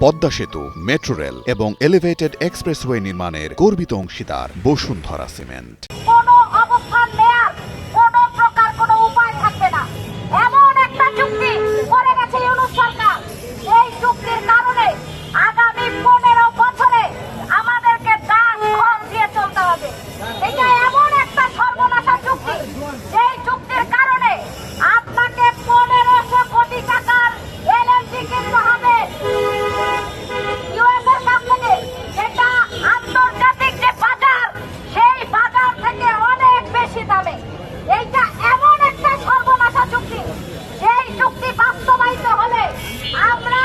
পদ্মা সেতু, metro rail এবং elevated expressway নির্মাণের গর্বিত অংশীদার বসুন্ধরা সিমেন্ট। কোনো অবস্থান নেয়ার কোনো প্রকার কোনো উপায় থাকবে না, এমন একটা চুক্তি করে গেছে ইউনূস সরকার। এই চুক্তির কারণে আগামী 15 বছরে আমাদেরকে দাস ঘর দিয়ে চলতে হবে। এটা এমন একটা সর্বনাশা চুক্তি, যেই চুক্তির কারণে আপনাকে 1500 কোটি টাকার এলএনজি কিনতে হবে ইউএস এর কাছ থেকে, যেটা আন্তর্জাতিক যে বাজার সেই বাজার থেকে অনেক বেশি দামে। এইটা এমন একটা সর্বনাশা চুক্তি, এই চুক্তি বাস্তবায়িত হলে আমরা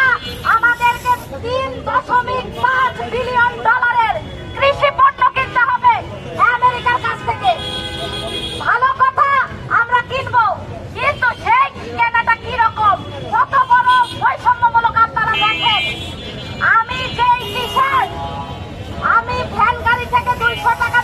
আমাদেরকে $3.5 বিলিয়ন কৃষি পণ্য কিনতে হবে আমেরিকার কাছ থেকে। ভালো কথা, আমরা কিনবো, কিন্তু সেই কেনাটা কিরকম, কত বড় বৈষম্যমূলক আপনারা দেখেন। আমি যেই টি-শার্ট আমি ভ্যান গাড়ি থেকে 200 টাকা